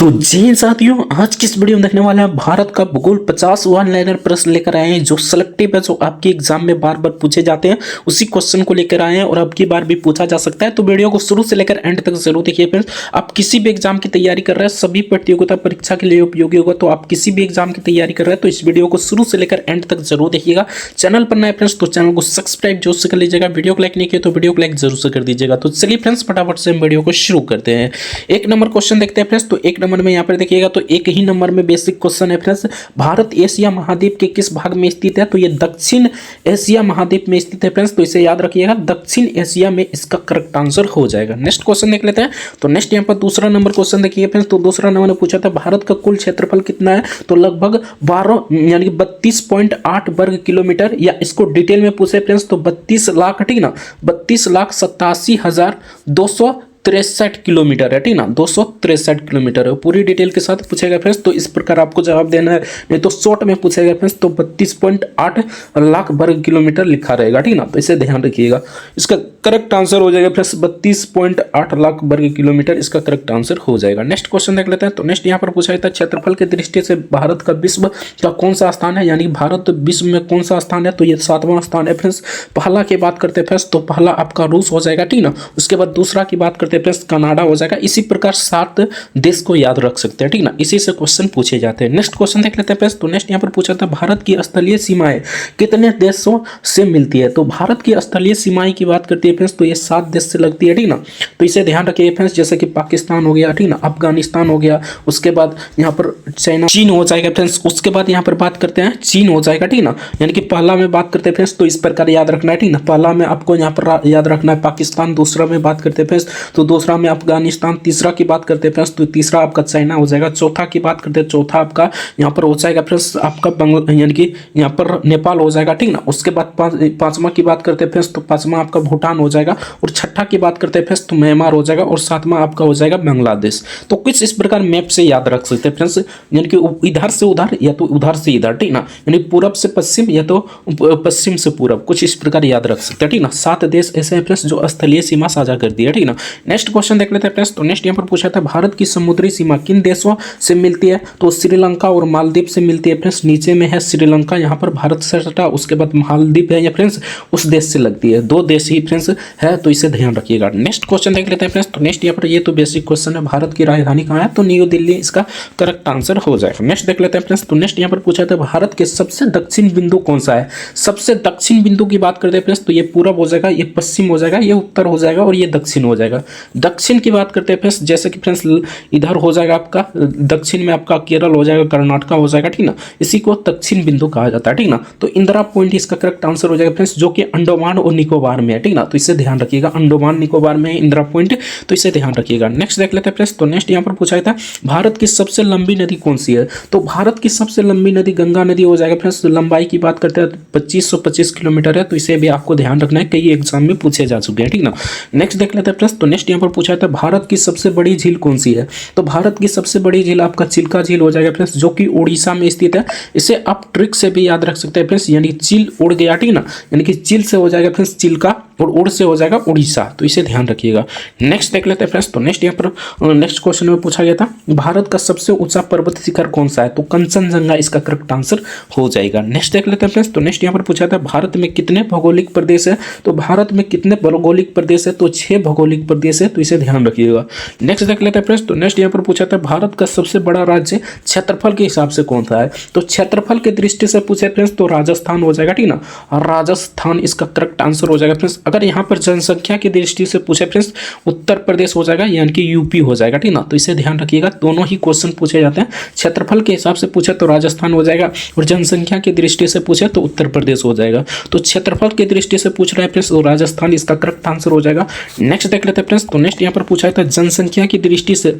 तो जी साथियों, आज की इस वीडियो में देखने वाले हैं भारत का भूगोल 50 वन लाइनर प्रश्न लेकर आए हैं जो सिलेक्टिव है, जो आपके एग्जाम में बार बार पूछे जाते हैं। उसी क्वेश्चन को लेकर आए हैं और अब की बार भी पूछा जा सकता है। तो वीडियो को शुरू से लेकर एंड तक जरूर देखिए फ्रेंड्स। आप किसी भी एग्जाम की तैयारी कर रहे हैं, सभी प्रतियोगिता परीक्षा के लिए उपयोगी होगा। तो आप किसी भी एग्जाम की तैयारी कर रहे हैं तो इस वीडियो को शुरू से लेकर एंड तक जरूर देखिएगा। चैनल पर नए फ्रेंड्स तो चैनल को सब्सक्राइब जरूर से कर लीजिएगा। वीडियो को लाइक नहीं किया तो वीडियो को लाइक जरूर से कर दीजिएगा। तो चलिए फ्रेंड्स, फटाफट से हम वीडियो को शुरू करते हैं। एक नंबर क्वेश्चन देखते हैं फ्रेंड्स। तो एक नंबर में यहाँ पर देखिएगा तो एक ही नंबर में बेसिक क्वेश्चन है फ्रेंड्स। भारत एशिया महाद्वीप के किस भाग में स्थित है? तो ये दक्षिण एशिया महाद्वीप में स्थित है फ्रेंड्स। तो इसे याद रखिएगा, दक्षिण एशिया में इसका करेक्ट आंसर हो जाएगा। नेक्स्ट क्वेश्चन देख लेते हैं। तो नेक्स्ट यहाँ पर दूसरा नंबर क्वेश्चन देखिए फ्रेंड्स। तो दूसरा नंबर ने पूछा था भारत का कुल क्षेत्रफल कितना है? तो लगभग 12 यानी 32.8 वर्ग किलोमीटर, या इसको डिटेल में पूछे फ्रेंड्स तो 32 लाख, ठीक ना, 32,87,263 किलोमीटर है, ठीक ना, 263 किलोमीटर है। पूरी डिटेल के साथ पूछेगा फ्रेंड्स तो इस प्रकार आपको जवाब देना है, नहीं तो शॉर्ट में पूछेगा फ्रेंड्स तो 32.8 लाख वर्ग किलोमीटर लिखा रहेगा, ठीक ना। तो इसे ध्यान रखिएगा, इसका करेक्ट आंसर हो जाएगा फ्रेंड्स 32.8 लाख वर्ग किलोमीटर, इसका करेक्ट आंसर हो जाएगा। नेक्स्ट क्वेश्चन देख लेते हैं। तो नेक्स्ट यहाँ पर पूछा जाता है क्षेत्रफल की दृष्टि से भारत का विश्व का कौन सा स्थान है, यानी भारत विश्व में कौन सा स्थान है? तो ये 7वां स्थान है फ्रेंड्स। पहला की बात करते हैं फ्रेंड्स तो पहला आपका रूस हो जाएगा, ठीक ना। उसके बाद दूसरा की बात करते हैं फ्रेंड्स कनाडा हो जाएगा। इसी प्रकार 7 देश को याद रख सकते हैं, ठीक ना। इसी से क्वेश्चन पूछे जाते हैं। नेक्स्ट क्वेश्चन देख लेते हैं फ्रेंड्स। तो नेक्स्ट यहाँ पर पूछा था भारत की स्थलीय सीमाएं कितने देशों से मिलती है? तो भारत की स्थलीय सीमाएं की बात करती है फ्रेंड्स तो ये 7 देश से लगती है, ठीक ना। तो इसे ध्यान रखिए फ्रेंड्स, जैसे कि पाकिस्तान हो गया, ठीक ना, अफगानिस्तान हो गया, उसके बाद यहाँ पर चाइना, चीन हो जाएगा फ्रेंड्स। उसके बाद यहाँ पर बात करते हैं चीन हो जाएगा, ठीक ना। यानी कि पहला में बात करते हैं फ्रेंड्स तो इस प्रकार याद रखना है, ठीक ना। पहला में आपको यहाँ पर याद रखना है पाकिस्तान, दूसरा में बात करते हैं फ्रेंड्स तो दूसरा में अफगानिस्तान, तीसरा की बात करते हैं फ्रेंड्स तो तीसरा आपका चाइना हो जाएगा, चौथा की बात करते हैं चौथा आपका यहाँ पर हो जाएगा फ्रेंड्स आपका यानी कि यहाँ पर नेपाल हो जाएगा, ठीक ना। उसके बाद पांचवा की बात करते हैं फ्रेंड्स तो पांचवा आपका भूटान हो जाएगा, और छठा की बात करते हैं फ्रेंड्स तो म्यांमार हो जाएगा, और सातवां आपका हो जाएगा बांग्लादेश। तो कुछ इस प्रकार मैप से याद रख सकते हैं फ्रेंड्स, यानी कि इधर से उधर या तो उधर से इधर, ठीक ना, यानी पूरब से पश्चिम या तो पश्चिम से पूरब, कुछ इस प्रकार याद रख सकते हैं, ठीक ना। 7 देश ऐसे हैं फ्रेंड्स जो स्थलीय सीमा साझा कर दी है, ठीक ना। नेक्स्ट क्वेश्चन देख लेते हैं फ्रेंड्स। तो नेक्स्ट यहाँ पर पूछा था भारत की समुद्री सीमा किन देशों से मिलती है? तो श्रीलंका और मालदीव से मिलती है फ्रेंड्स। नीचे में है श्रीलंका, यहाँ पर भारत से सटा, उसके बाद मालदीव है या फ्रेंड्स उस देश से लगती है। 2 देश ही फ्रेंड्स है, तो इसे ध्यान रखिएगा। नेक्स्ट क्वेश्चन देख लेते हैं फ्रेंड्स। तो नेक्स्ट यहाँ पर ये तो बेसिक क्वेश्चन है, भारत की राजधानी कहाँ है? तो न्यू दिल्ली इसका करेक्ट आंसर हो जाएगा। नेक्स्ट देख लेते हैं फ्रेंड्स। तो नेक्स्ट यहाँ पर पूछा था भारत के सबसे दक्षिण बिंदु कौन सा है? सबसे दक्षिण बिंदु की बात करते हैं फ्रेंड्स तो ये पूरब हो जाएगा, ये पश्चिम हो जाएगा, ये उत्तर हो जाएगा, और ये दक्षिण हो जाएगा। दक्षिण की बात करते हैं फ्रेंड्स जैसे कि फ्रेंड्स इधर हो जाएगा आपका दक्षिण में आपका केरल हो जाएगा, कर्नाटका हो जाएगा, ठीक ना। इसी को दक्षिण बिंदु कहा जाता है, ठीक ना। तो इंदिरा पॉइंट इसका करेक्ट आंसर हो जाएगा फ्रेंड्स, जो कि अंडमान और निकोबार में है, ठीक ना। तो इसे ध्यान रखिएगा, अंडमान निकोबार में है इंदिरा पॉइंट, तो इसे ध्यान रखिएगा। नेक्स्ट देख लेते हैं फ्रेंड्स। तो नेक्स्ट यहाँ पर पूछा था भारत की सबसे लंबी नदी कौन सी है? तो भारत की सबसे लंबी नदी गंगा नदी हो जाएगा फ्रेंड्स। लंबाई की बात करते हैं 2525 किलोमीटर है, तो इसे भी आपको ध्यान रखना है, कई एग्जाम में पूछे जा चुके हैं, ठीक ना। नेक्स्ट देख लेते हैं फ्रेंड्स। तो नेक्स्ट यहाँ पर पूछा था भारत की सबसे बड़ी झील कौन सी है? तो भारत की सबसे बड़ी झील आपका चिल्का झील हो जाएगा फ्रेंड्स, जो कि उड़ीसा में स्थित है। इसे आप ट्रिक से भी याद रख सकते हैं फ्रेंड्स, यानी चिल उड़ गया, ठीक ना, यानी कि चिल से हो जाएगा फ्रेंड्स चिल्का, और उड़ से हो जाएगा उड़ीसा, तो इसे ध्यान रखिएगा। नेक्स्ट देख लेते हैं फ्रेंड्स। तो नेक्स्ट यहाँ पर नेक्स्ट क्वेश्चन में पूछा गया था भारत का सबसे ऊंचा पर्वत शिखर कौन सा है? तो कंचनजंगा इसका करेक्ट आंसर हो जाएगा। नेक्स्ट देख लेते हैं फ्रेंड्स। तो नेक्स्ट यहाँ पर पूछा था भारत में कितने भौगोलिक प्रदेश है? तो भारत में कितने भौगोलिक प्रदेश है? तो 6 भौगोलिक प्रदेश है, तो इसे ध्यान रखिएगा। नेक्स्ट देख लेते हैं फ्रेंड्स। तो नेक्स्ट यहाँ पर पूछा था भारत का सबसे बड़ा राज्य क्षेत्रफल के हिसाब से कौन सा है? तो क्षेत्रफल की दृष्टि से पूछे फ्रेंड्स तो राजस्थान हो जाएगा, ठीक ना, और राजस्थान इसका करेक्ट आंसर हो जाएगा फ्रेंड्स। अगर यहाँ पर जनसंख्या की दृष्टि से पूछे फ्रेंड्स उत्तर प्रदेश हो जाएगा, यानी कि यूपी हो जाएगा, ठीक ना। तो इसे ध्यान रखिएगा, दोनों ही क्वेश्चन पूछे जाते हैं। क्षेत्रफल के हिसाब से पूछे तो राजस्थान हो जाएगा, और जनसंख्या की दृष्टि से पूछे तो उत्तर प्रदेश हो जाएगा। तो क्षेत्रफल की दृष्टि से पूछ रहे हैं फ्रेंड्स तो राजस्थान इसका करेक्ट आंसर हो जाएगा। नेक्स्ट देख लेते हैं फ्रेंड्स। तो नेक्स्ट यहाँ पर पूछा था जनसंख्या की दृष्टि से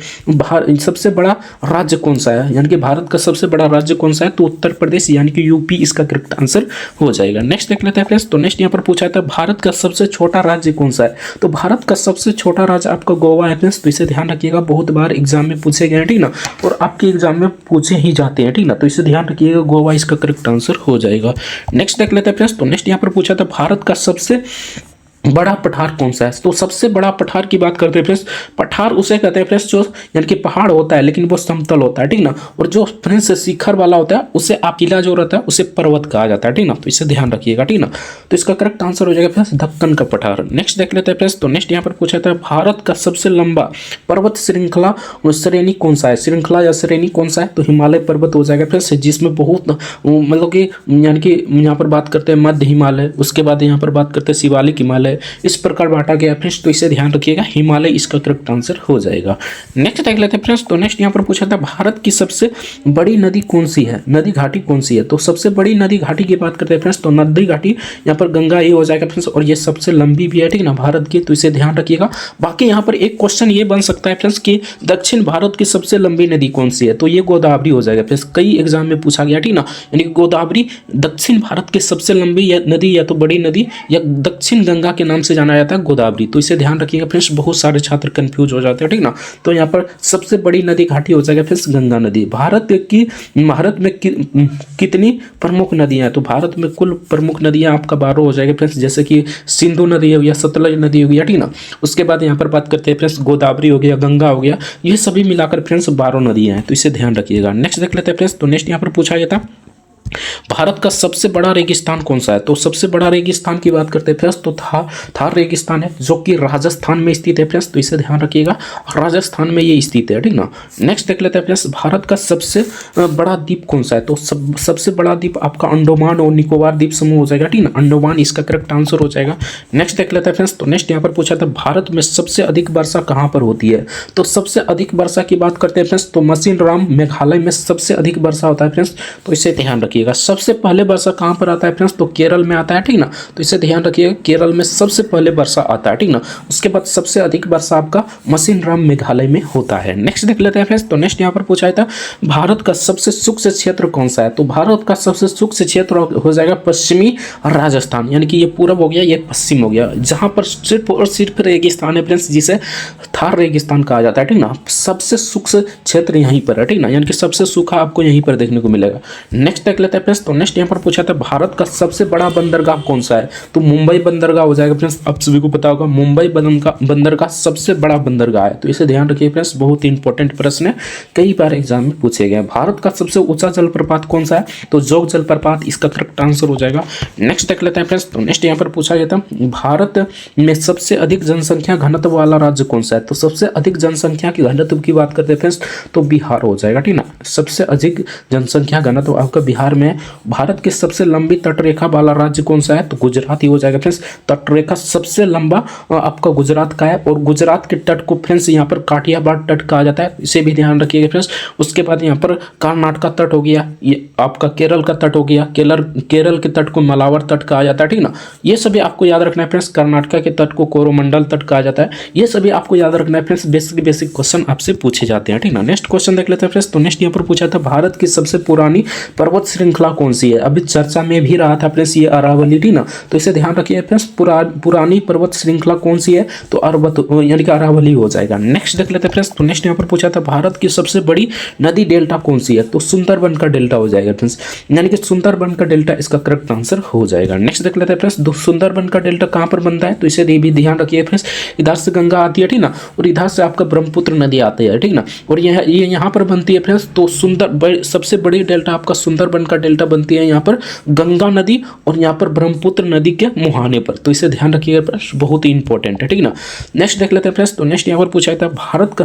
सबसे बड़ा राज्य कौन सा है, यानी कि भारत का सबसे बड़ा राज्य कौन सा है? तो उत्तर प्रदेश, यानी कि यूपी इसका करेक्ट आंसर हो जाएगा। नेक्स्ट देख लेते हैं फ्रेंड्स। तो नेक्स्ट यहाँ पर पूछा था भारत का सबसे छोटा राज्य कौन सा है? तो भारत का सबसे छोटा राज्य आपका गोवा है फ्रेंड्स, तो इसे ध्यान रखिएगा, बहुत बार एग्जाम में पूछे गए हैं, ठीक ना, और आपके एग्जाम में पूछे ही जाते हैं, ठीक ना। तो इसे ध्यान रखिएगा, गोवा इसका करेक्ट आंसर हो जाएगा। नेक्स्ट देख लेते हैं फ्रेंड्स। तो नेक्स्ट यहाँ पर पूछा था भारत का सबसे बड़ा पठार कौन सा है? तो सबसे बड़ा पठार की बात करते हैं फ्रेंड्स, पठार उसे कहते हैं फ्रेंड्स जो यानी कि पहाड़ होता है लेकिन वो समतल होता है, ठीक ना। और जो फ्रेंड्स शिखर वाला होता है उसे आप किला जो रहता है उसे पर्वत कहा जाता है, ठीक ना। तो इसे ध्यान रखिएगा, ठीक ना। तो इसका करेक्ट आंसर हो जाएगा फ्रेंड्स दक्कन का पठार। नेक्स्ट देख लेते हैं फ्रेंड्स। तो नेक्स्ट यहाँ पर पूछा था भारत का सबसे लंबा पर्वत श्रृंखला श्रेणी कौन सा है? श्रृंखला या श्रेणी कौन सा है? तो हिमालय पर्वत हो जाएगा फ्रेंड्स, जिसमें बहुत मतलब कि यानी कि यहाँ पर बात करते हैं मध्य हिमालय, उसके बाद यहाँ पर बात करते हैं शिवालिक हिमालय, इस प्रकार बांटा गया फ्रेंड्स। तो इसे ध्यान रखिएगा, हिमालय इसका करेक्ट आंसर हो जाएगा। नेक्स्ट देख लेते हैं फ्रेंड्स। तो नेक्स्ट यहाँ पर पूछा था भारत की सबसे बड़ी नदी कौन सी है? नदी घाटी कौन सी है? तो सबसे बड़ी नदी घाटी की बात करते हैं फ्रेंड्स, तो नदी घाटी यहाँ पर गंगा ये हो जाएगा फ्रेंड्स, और ये सबसे लंबी भी है, ठीक ना, भारत की। तो इसे ध्यान रखिएगा। बाकी यहाँ पर एक क्वेश्चन ये बन सकता है फ्रेंड्स कि दक्षिण भारत की सबसे लंबी नदी कौन सी है? तो ये गोदावरी हो जाएगा फ्रेंड्स, कई एग्जाम में पूछा गया, ठीक ना। यानी कि गोदावरी दक्षिण भारत की सबसे लंबी नदी या तो बड़ी नदी या दक्षिण गंगा के नाम से जाना जाता है गोदावरी। तो इसे ध्यान रखिएगा फ्रेंड्स, बहुत सारे छात्र कंफ्यूज हो जाते हैं, ठीक ना। तो यहाँ पर सबसे बड़ी नदी घाटी हो जाएगा फ्रेंड्स गंगा नदी। भारत में कितनी प्रमुख नदियां हैं? तो भारत में कुल प्रमुख नदियां आपका 12 हो जाएगा फ्रेंड्स, जैसे कि सिंधु नदी हो गया, सतलज नदी हो गया, ठीक ना। उसके बाद यहाँ पर बात करते हैं फ्रेंड्स गोदावरी हो गया, गंगा हो गया, ये सभी मिलाकर फ्रेंड्स 12 नदियां हैं। तो इसे ध्यान रखिएगा। नेक्स्ट देख लेते हैं फ्रेंड्स। तो नेक्स्ट यहाँ पर पूछा गया था भारत का सबसे बड़ा रेगिस्तान कौन सा है? तो सबसे बड़ा रेगिस्तान की बात करते हैं फ्रेंड्स, तो थार रेगिस्तान है जो कि राजस्थान में स्थित है फ्रेंड्स। तो इसे ध्यान रखिएगा, राजस्थान में ये स्थित है, ठीक ना। नेक्स्ट देख लेते हैं फ्रेंड्स, भारत का सबसे बड़ा द्वीप कौन सा है? तो सबसे बड़ा द्वीप आपका अंडमान और निकोबार द्वीप समूह हो जाएगा, ठीक ना। अंडमान इसका करेक्ट आंसर हो जाएगा। नेक्स्ट देख लेते हैं फ्रेंड्स। तो नेक्स्ट यहाँ पर पूछा था भारत में सबसे अधिक वर्षा कहाँ पर होती है? तो सबसे अधिक वर्षा की बात करते हैं फ्रेंड्स, तो मौसिनराम मेघालय में सबसे अधिक वर्षा होता है फ्रेंड्स। तो इसे ध्यान रखिएगा। सबसे पहले वर्षा कहाँ पर आता है फ्रेंड्स? तो केरल में आता है, ठीक ना। तो इसे ध्यान रखिएगा, केरल में सबसे पहले वर्षा आता है, ठीक ना। उसके बाद सबसे अधिक वर्षा आपका मौसिनराम मेघालय में होता है। नेक्स्ट देख लेते हैं फ्रेंड्स। तो नेक्स्ट यहाँ पर पूछा था भारत का सबसे शुष्क क्षेत्र कौन सा है? तो भारत का सबसे शुष्क क्षेत्र हो जाएगा पश्चिमी राजस्थान, यानी कि ये पूरब हो गया, ये पश्चिम हो गया, जहां पर सिर्फ और सिर्फ रेगिस्तान है फ्रेंड्स, जिसे थार रेगिस्तान कहा जाता है, ठीक ना। सबसे शुष्क क्षेत्र यहीं पर है, ठीक ना, यानी कि सबसे सूखा आपको यहीं पर देखने को मिलेगा। नेक्स्ट देख लेते हैं फ्रेंड्स। तो नेक्स्ट यहाँ पर पूछा था भारत का सबसे बड़ा बंदरगाह कौन सा है? तो मुंबई बंदरगाह हो जाएगा फ्रेंड्स, आप सभी को पता होगा मुंबई बंदरगाह सबसे बड़ा बंदरगाह है। तो इसे ध्यान रखिए फ्रेंड्स, बहुत ही इंपॉर्टेंट प्रश्न है, कई बार एग्जाम में पूछे गए। भारत का सबसे ऊंचा जलप्रपात कौन सा है? तो जोग जलप्रपात इसका करेक्ट आंसर हो जाएगा। नेक्स्ट देख लेते हैं फ्रेंड्स। तो नेक्स्ट यहाँ पर पूछा गया था भारत में सबसे अधिक जनसंख्या घनत्व वाला राज्य कौन सा है? तो सबसे अधिक जनसंख्या की घनत्व की बात करते हैं फ्रेंड्स, तो बिहार हो जाएगा, ठीक ना। सबसे अधिक जनसंख्या घनत्व आपका बिहार में। भारत के सबसे लंबी तटरेखा वाला राज्य कौन सा है? तो गुजरात ही हो जाएगा फ्रेंड्स। तटरेखा सबसे लंबा आपका गुजरात का है, और गुजरात के तट को फ्रेंड्स यहाँ पर काठियावाड़ तट कहा जाता है, इसे भी ध्यान रखिएगा फ्रेंड्स। उसके बाद यहाँ पर कर्नाटक तट हो गया, ये आपका केरल का तट हो गया, केरल के तट को मलावर तट कहा जाता है, ठीक ना। ये सभी आपको याद रखना है फ्रेंड्स। कर्नाटक के तट को कोरोमंडल तट कहा जाता है, ये सभी आपको याद रखना है फ्रेंड्स। बेसिक क्वेश्चन आपसे पूछे जाते हैं, ठीक ना। नेक्स्ट क्वेश्चन देख लेते हैं फ्रेंड्स। तो नेक्स्ट यहाँ पर पूछा था भारत की सबसे पुरानी पर्वत श्रृंखला कौन सी है? अभी चर्चा में भी रहा था फ्रेंड्स ये अरावली, ठीक ना। तो इसे ध्यान रखिए फ्रेंड्स, पुरानी पर्वत श्रृंखला कौन सी है? तो यानी कि अरावली हो जाएगा। नेक्स्ट देख लेते हैं फ्रेंड्स। तो नेक्स्ट यहाँ पर पूछा था भारत की सबसे बड़ी नदी डेल्टा कौन सी है? तो सुंदरबन का डेल्टा हो जाएगा फ्रेंड्स, यानी कि सुंदरबन का डेल्टा इसका करेक्ट आंसर हो जाएगा। नेक्स्ट देख लेते हैं फ्रेंड्स, सुंदरबन का डेल्टा कहाँ पर बनता है? तो इसे भी ध्यान रखिए फ्रेंड्स, इधर से गंगा आती है, ठीक ना, और इधर से आपका ब्रह्मपुत्र नदी आती है, ठीक ना, और ये यहाँ पर बनती है फ्रेंड्स। तो सबसे बड़ी डेल्टा आपका सुंदरबन का डेल्टा बनती है यहाँ पर गंगा नदी और यहाँ पर ब्रह्मपुत्र नदी के मुहाने पर। तो इसे ध्यान रखिएगा फ्रेंड्स, बहुत ही इंपॉर्टेंट है, ठीक ना। नेक्स्ट देख लेते हैं फ्रेंड्स। तो नेक्स्ट यहाँ पर पूछा था भारत का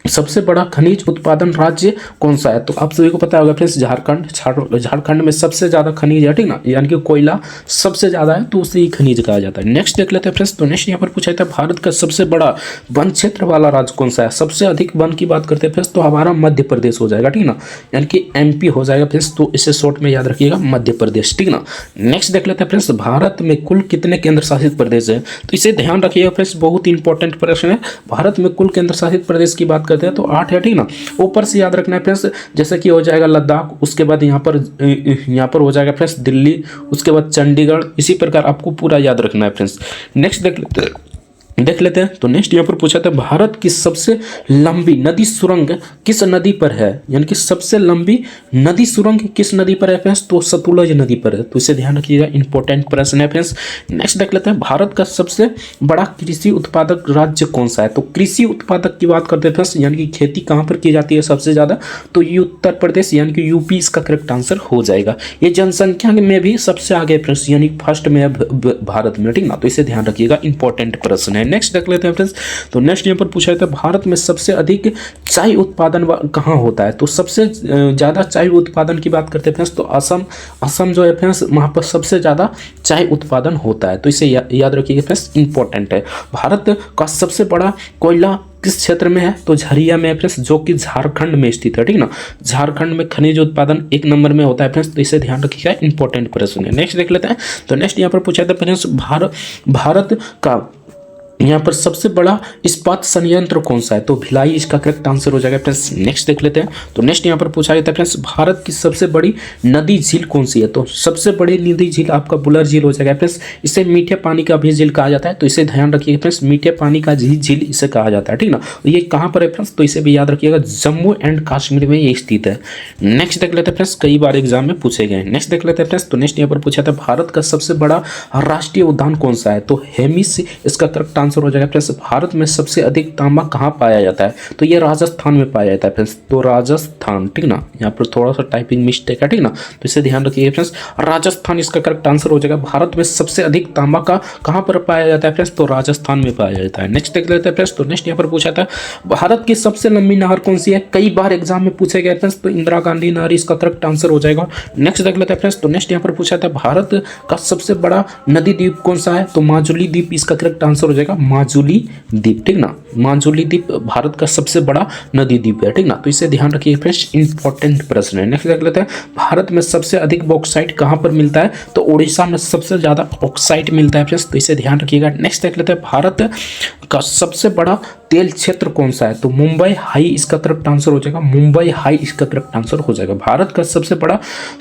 सबसे बड़ा खनिज उत्पादन राज्य कौन सा है? तो आप सभी को पता होगा फ्रेंड्स, झारखंड में सबसे ज़्यादा खनिज है, ठीक ना, यानी कि कोयला सबसे ज़्यादा है, तो उसे ही खनिज कहा जाता है। नेक्स्ट देख लेते हैं फ्रेंड्स। तो नेक्स्ट यहाँ पर पूछा था भारत का सबसे बड़ा वन क्षेत्र वाला राज्य कौन सा है? सबसे अधिक वन की बात करते हैं फ्रेंड्स, तो हमारा मध्य प्रदेश हो जाएगा, ठीक ना, यानी कि MP हो जाएगा फ्रेंड्स। तो इसे शॉर्ट में याद रखिएगा, मध्य प्रदेश, ठीक ना। नेक्स्ट देख लेते हैं फ्रेंड्स, भारत में कुल कितने केंद्र शासित प्रदेश है? तो इसे ध्यान रखिएगा फ्रेंड्स, बहुत इंपॉर्टेंट प्रश्न है। भारत में कुल केंद्र शासित प्रदेश की बात करते हैं तो 8 है, ठीक ना। ऊपर से याद रखना है फ्रेंड्स, जैसे कि हो जाएगा लद्दाख, उसके बाद यहाँ पर हो जाएगा फ्रेंड्स दिल्ली, उसके बाद चंडीगढ़, इसी प्रकार आपको पूरा याद रखना है फ्रेंड्स। नेक्स्ट देख लेते हैं देख लेते हैं। तो नेक्स्ट यहाँ पर पूछा था भारत की सबसे लंबी नदी सुरंग किस नदी पर है, यानी कि सबसे लंबी नदी सुरंग किस नदी पर है फ्रेंड्स, तो सतलुज नदी पर है। तो इसे ध्यान रखिएगा, इंपॉर्टेंट प्रश्न है फ्रेंड्स। नेक्स्ट देख लेते हैं भारत का सबसे बड़ा कृषि उत्पादक राज्य कौन सा है। तो कृषि उत्पादक की बात करते हैं फ्रेंड्स, यानी कि खेती कहाँ पर की जाती है सबसे ज़्यादा, तो ये उत्तर प्रदेश यानी कि यूपी इसका करेक्ट आंसर हो जाएगा। ये जनसंख्या में भी सबसे आगे फ्रेंड्स, यानी फर्स्ट में है भारत में, ठीक ना। तो इसे ध्यान रखिएगा, इंपॉर्टेंट प्रश्न है। नेक्स्ट देख लेते हैं फ्रेंड्स। तो नेक्स्ट यहाँ पर पूछा जाता है भारत में सबसे अधिक चाय उत्पादन कहाँ होता है। तो सबसे ज़्यादा चाय उत्पादन की बात करते हैं फ्रेंड्स, तो असम जो है फ्रेंड्स, वहाँ पर सबसे ज़्यादा चाय उत्पादन होता है। तो इसे याद रखिएगा फ्रेंड्स, इंपॉर्टेंट है। भारत का सबसे बड़ा कोयला किस क्षेत्र में है, तो झरिया में है फ्रेंड्स, जो कि झारखंड में स्थित है, ठीक ना। झारखंड में खनिज उत्पादन 1 नंबर में होता है फ्रेंड्स। तो इसे ध्यान रखिएगा, इंपॉर्टेंट प्रश्न है। नेक्स्ट देख लेते हैं। तो नेक्स्ट यहाँ पर पूछा था फ्रेंड्स भारत का यहाँ पर सबसे बड़ा इस्पात संयंत्र कौन सा है, तो भिलाई इसका करेक्ट आंसर हो जाएगा फ्रेंड्स। नेक्स्ट देख लेते हैं। तो नेक्स्ट यहाँ पर पूछा जाता है फ्रेंड्स भारत की सबसे बड़ी नदी झील कौन सी है। तो सबसे बड़ी नदी झील आपका बुलर झील हो जाएगा फ्रेंड्स। इसे मीठे पानी का भी झील कहा जाता है। तो इसे ध्यान रखिएगा फ्रेंड्स, मीठे पानी का झील इसे कहा जाता है, ठीक ना। ये कहाँ पर है फ्रेंड्स, तो इसे भी याद रखिएगा, जम्मू एंड कश्मीर में ये स्थित है। नेक्स्ट देख लेते हैं फ्रेंड्स, कई बार एग्जाम में पूछे गए। नेक्स्ट देख लेते हैं फ्रेंड्स। तो नेक्स्ट यहाँ पर पूछा था भारत का सबसे बड़ा राष्ट्रीय उद्यान कौन सा है, तो हेमिस इसका करेक्ट आंसर हो जाएगा फ्रेंड्स। भारत में सबसे अधिक तांबा कहाँ पाया जाता है, तो ये राजस्थान में पाया जाता है फ्रेंड्स। तो राजस्थान, ठीक ना। यहाँ पर थोड़ा सा टाइपिंग मिस्टेक है, ठीक ना। तो इसे ध्यान रखिए फ्रेंड्स, राजस्थान इसका करेक्ट आंसर हो जाएगा। भारत में सबसे अधिक तांबा का कहाँ पर पाया जाता है फ्रेंड्स, तो राजस्थान में पाया जाता है। नेक्स्ट देख लेते हैं फ्रेंड्स। तो नेक्स्ट यहाँ पर पूछा था भारत की सबसे लंबी नहर कौन सी है, कई बार एग्जाम में पूछे गए फ्रेंड्स। तो इंदिरा गांधी नहर इसका करेक्ट आंसर हो जाएगा। नेक्स्ट देख लेते हैं फ्रेंड्स। तो नेक्स्ट यहाँ पर पूछा था भारत का सबसे बड़ा नदी द्वीप कौन सा है, तो माजुली द्वीप इसका करेक्ट आंसर हो जाएगा, माजुली द्वीप, ठीक ना। माजुली द्वीप भारत का सबसे बड़ा नदी द्वीप है, ठीक ना। तो इसे ध्यान रखिए फ्रेंड्स, इंपॉर्टेंट प्रश्न है। नेक्स्ट देख लेते हैं भारत में सबसे अधिक बॉक्साइट कहां पर मिलता है, तो उड़ीसा में सबसे ज्यादा बॉक्साइट मिलता है फ्रेंड्स। तो इसे ध्यान रखिएगा। नेक्स्ट देख लेते हैं भारत का सबसे बड़ा तेल क्षेत्र कौन सा है, तो मुंबई हाई इसका करेक्ट आंसर हो जाएगा, मुंबई हाई इसका करेक्ट आंसर हो जाएगा। भारत का सबसे बड़ा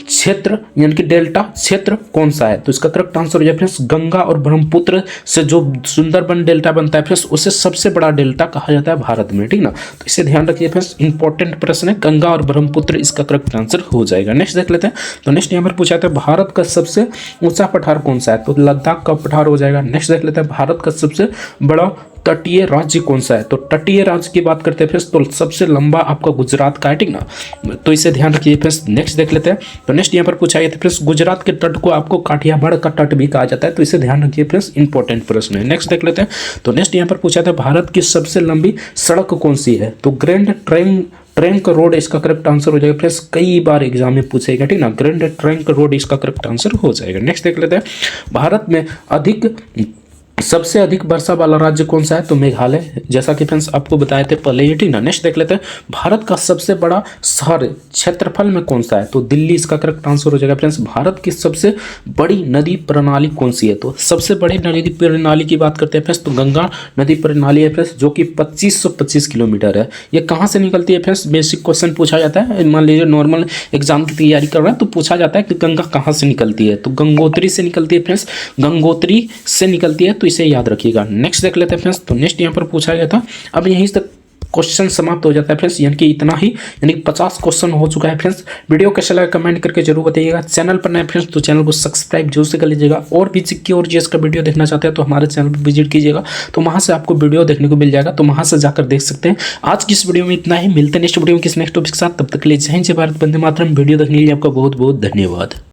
क्षेत्र यानी कि डेल्टा क्षेत्र कौन सा है, तो इसका करेक्ट आंसर हो जाएगा फ्रेंड्स, गंगा और ब्रह्मपुत्र से जो सुंदरबन डेल्टा बनता है फ्रेंड्स, उसे सबसे बड़ा डेल्टा कहा जाता है भारत में, ठीक ना। तो इसे ध्यान रखिए फ्रेंड्स, इंपॉर्टेंट प्रश्न है, गंगा और ब्रह्मपुत्र इसका करेक्ट आंसर हो जाएगा। नेक्स्ट देख लेते हैं। तो नेक्स्ट यहाँ पर पूछा था भारत का सबसे ऊंचा पठार कौन सा है, तो लद्दाख का पठार हो जाएगा। नेक्स्ट देख लेते हैं भारत का सबसे बड़ा तटीय राज्य कौन सा है, तो तटीय राज्य की बात करते हैं फ्रेंड्स, तो सबसे लंबा आपका गुजरात का है, ठीक ना। तो इसे ध्यान रखिए फ्रेंड्स। नेक्स्ट देख लेते हैं। तो नेक्स्ट यहाँ पर पूछा गया था फ्रेंड्स, गुजरात के तट को आपको काठियावाड़ का तट भी कहा जाता है। तो इसे ध्यान रखिए फ्रेंड्स, इंपॉर्टेंट प्रश्न है। नेक्स्ट देख लेते हैं। तो नेक्स्ट यहाँ पर पूछा था भारत की सबसे लंबी सड़क कौन सी है, तो ग्रैंड ट्रंक रोड इसका करेक्ट आंसर हो जाएगा फ्रेंड्स, कई बार एग्जाम में पूछेगा, ठीक ना। ग्रैंड ट्रंक रोड इसका करेक्ट आंसर हो जाएगा। नेक्स्ट देख लेते हैं भारत में सबसे अधिक वर्षा वाला राज्य कौन सा है, तो मेघालय, जैसा कि फ्रेंड्स आपको बताए थे पहले ही, ठीक ना। नेक्स्ट देख लेते हैं भारत का सबसे बड़ा शहर क्षेत्रफल में कौन सा है, तो दिल्ली इसका करेक्ट आंसर हो जाएगा फ्रेंड्स। भारत की सबसे बड़ी नदी प्रणाली कौन सी है, तो सबसे बड़ी नदी प्रणाली की बात करते हैं फ्रेंड्स, तो गंगा नदी प्रणाली है फ्रेंड्स, जो कि 2525 किलोमीटर है। ये कहाँ से निकलती है फ्रेंड्स, बेसिक क्वेश्चन पूछा जाता है, मान लीजिए नॉर्मल एग्जाम की तैयारी कर रहे हैं तो पूछा जाता है कि गंगा कहाँ से निकलती है, तो गंगोत्री से निकलती है फ्रेंड्स, गंगोत्री से निकलती है। तो इसे याद रखिएगा। नेक्स्ट देख लेते हैं फ्रेंड्स। तो नेक्स्ट यहाँ पर पूछा गया था, अब यहीं तक क्वेश्चन समाप्त हो जाता है फ्रेंड्स, यानी कि इतना ही, यानी 50 क्वेश्चन हो चुका है फ्रेंड्स। वीडियो कैसा लगा कमेंट करके जरूर बताइएगा। चैनल पर नए फ्रेंड्स तो चैनल को सब्सक्राइब जरूर से कर लीजिएगा, और भी जीके और जीएस का वीडियो देखना चाहते हैं तो हमारे चैनल पर विजिट कीजिएगा, तो वहाँ से आपको वीडियो देखने को मिल जाएगा, तो वहाँ से जाकर देख सकते हैं। आज की इस वीडियो में इतना ही, मिलते हैं नेक्स्ट वीडियो में किस नेक्स्ट टॉपिक के साथ, तब तक के लिए जय हिंद जय भारत, वंदे मातरम। वीडियो देखने के लिए आपका बहुत बहुत धन्यवाद।